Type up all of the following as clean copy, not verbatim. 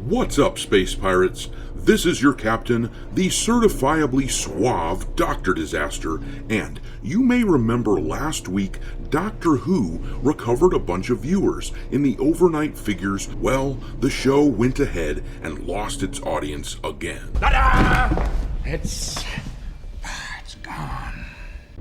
What's up, space pirates? This is your captain, the certifiably suave Dr. Disaster, and you may remember last week Doctor Who recovered a bunch of viewers in the overnight figures. Well, the show went ahead and lost its audience again. Ta-da! It's gone.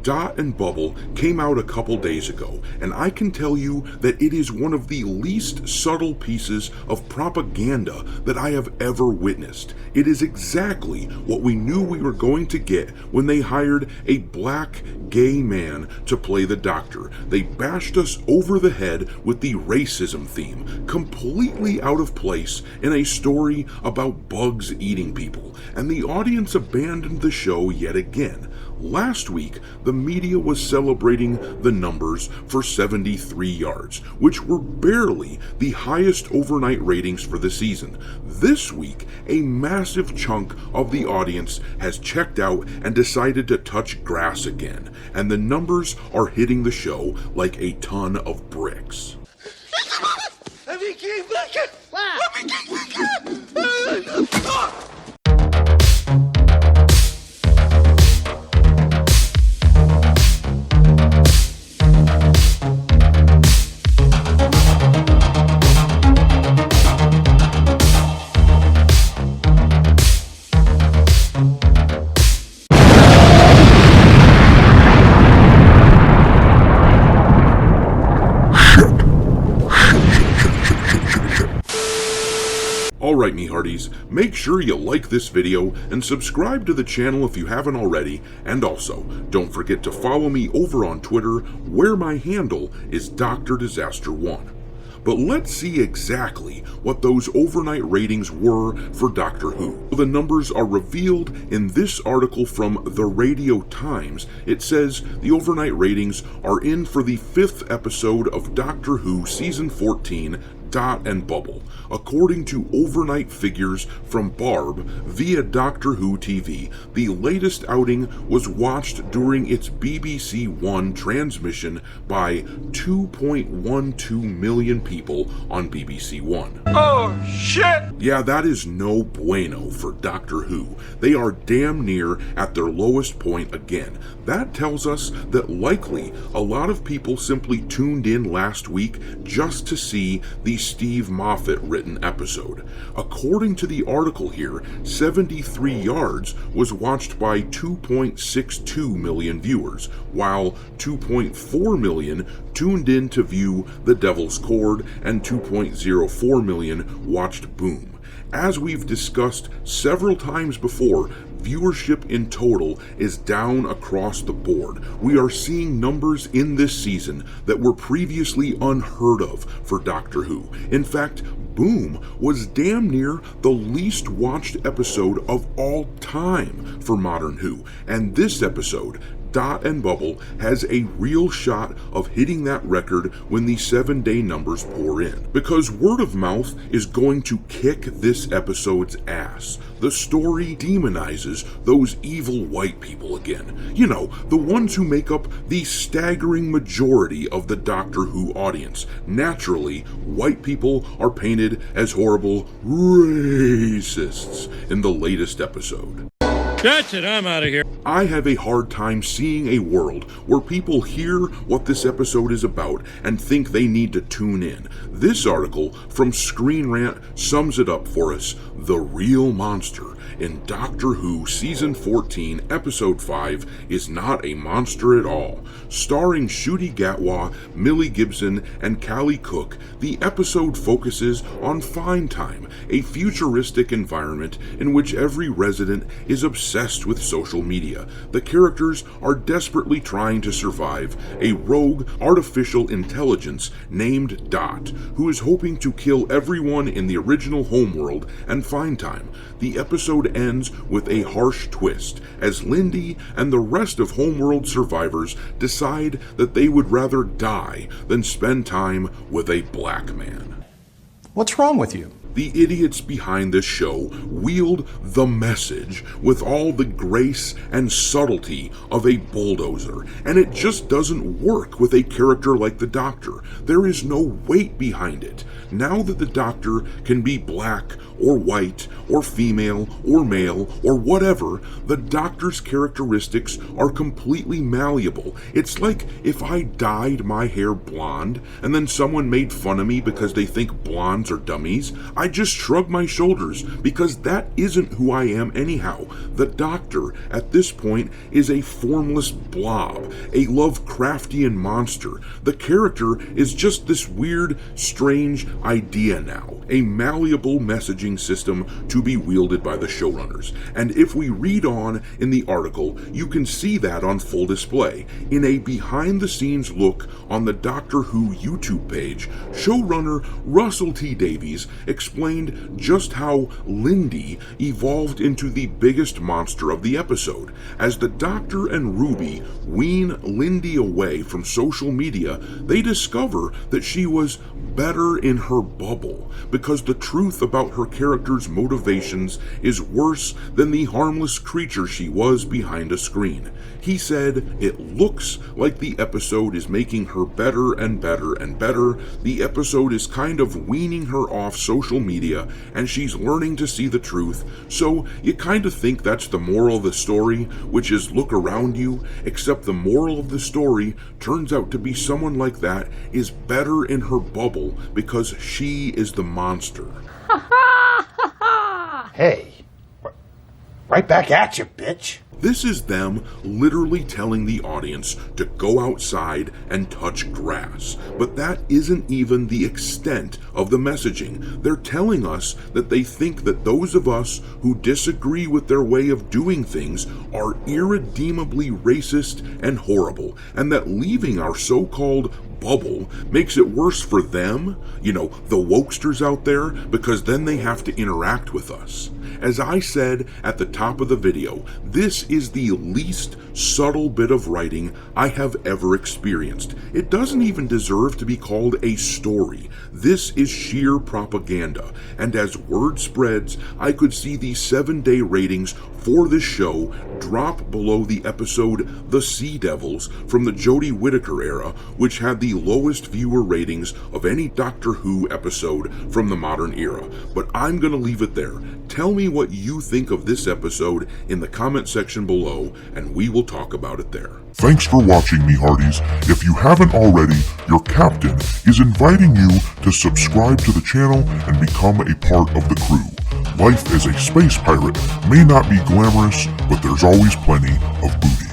Dot and Bubble came out a couple days ago, and I can tell you that it is one of the least subtle pieces of propaganda that I have ever witnessed. It is exactly what we knew we were going to get when they hired a black gay man to play the Doctor. They bashed us over the head with the racism theme, completely out of place in a story about bugs eating people, and the audience abandoned the show yet again. Last week, the media was celebrating the numbers for 73 yards, which were barely the highest overnight ratings for the season. This week, a massive chunk of the audience has checked out and decided to touch grass again, and the numbers are hitting the show like a ton of bricks. Alright, me hearties, make sure you like this video and subscribe to the channel if you haven't already, and also, don't forget to follow me over on Twitter, where my handle is Dr. Disaster 1. But let's see exactly what those overnight ratings were for Doctor Who. The numbers are revealed in this article from the Radio Times. It says the overnight ratings are in for the 5th episode of Doctor Who Season 14, Dot and Bubble, according to overnight figures from Barb via Doctor Who TV. The latest outing was watched during its BBC One transmission by 2.12 million people on BBC One. Oh, shit! Yeah, that is no bueno for Doctor Who. They are damn near at their lowest point again. That tells us that likely a lot of people simply tuned in last week just to see the Steve Moffat written episode. According to the article here, 73 Yards was watched by 2.62 million viewers, while 2.4 million tuned in to view The Devil's Cord and 2.04 million watched Boom. As we've discussed several times before, viewership in total is down across the board. We are seeing numbers in this season that were previously unheard of for Doctor Who. In fact, Boom was damn near the least watched episode of all time for Modern Who, and this episode, Dot and Bubble, has a real shot of hitting that record when the 7-day numbers pour in. Because word of mouth is going to kick this episode's ass. The story demonizes those evil white people again. You know, the ones who make up the staggering majority of the Doctor Who audience. Naturally, white people are painted as horrible racists in the latest episode. That's it, I'm out of here. I have a hard time seeing a world where people hear what this episode is about and think they need to tune in. This article from Screen Rant sums it up for us. The real monster in Doctor Who Season 14, Episode 5 is not a monster at all. Starring Ncuti Gatwa, Millie Gibson, and Callie Cook, the episode focuses on Fine Time, a futuristic environment in which every resident is obsessed with social media. The characters are desperately trying to survive a rogue artificial intelligence named Dot, who is hoping to kill everyone in the original homeworld and Fine Time. The episode ends with a harsh twist, as Lindy and the rest of homeworld survivors decide that they would rather die than spend time with a black man. What's wrong with you? The idiots behind this show wield the message with all the grace and subtlety of a bulldozer, and it just doesn't work with a character like the Doctor. There is no weight behind it. Now that the Doctor can be black or white or female or male or whatever, the Doctor's characteristics are completely malleable. It's like if I dyed my hair blonde and then someone made fun of me because they think blondes are dummies, I just shrug my shoulders because that isn't who I am anyhow. The Doctor at this point is a formless blob, a Lovecraftian monster. The character is just this weird, strange idea now, a malleable messaging system to be wielded by the showrunners. And if we read on in the article, you can see that on full display. In a behind-the-scenes look on the Doctor Who YouTube page, showrunner Russell T Davies explained just how Lindy evolved into the biggest monster of the episode. As the Doctor and Ruby wean Lindy away from social media, they discover that she was better in her bubble, because the truth about her character's motivations is worse than the harmless creature she was behind a screen. He said, "It looks like the episode is making her better and better and better. The episode is kind of weaning her off social media, and she's learning to see the truth. So you kind of think that's the moral of the story, which is look around you, except the moral of the story turns out to be someone like that is better in her bubble because she is the monster." Hey, right back at you, bitch. This is them literally telling the audience to go outside and touch grass. But that isn't even the extent of the messaging. They're telling us that they think that those of us who disagree with their way of doing things are irredeemably racist and horrible, and that leaving our so-called bubble makes it worse for them, the wokesters out there, because then they have to interact with us. As I said at the top of the video, this is the least subtle bit of writing I have ever experienced. It doesn't even deserve to be called a story. This is sheer propaganda, and as word spreads, I could see the 7-day ratings for this show drop below the episode The Sea Devils from the Jodie Whittaker era, which had the lowest viewer ratings of any Doctor Who episode from the modern era. But I'm gonna leave it there. Tell me what you think of this episode in the comment section below, and we will talk about it there. Thanks for watching, me hearties. If you haven't already, your captain is inviting you to subscribe to the channel and become a part of the crew. Life as a space pirate may not be glamorous, but there's always plenty of booty.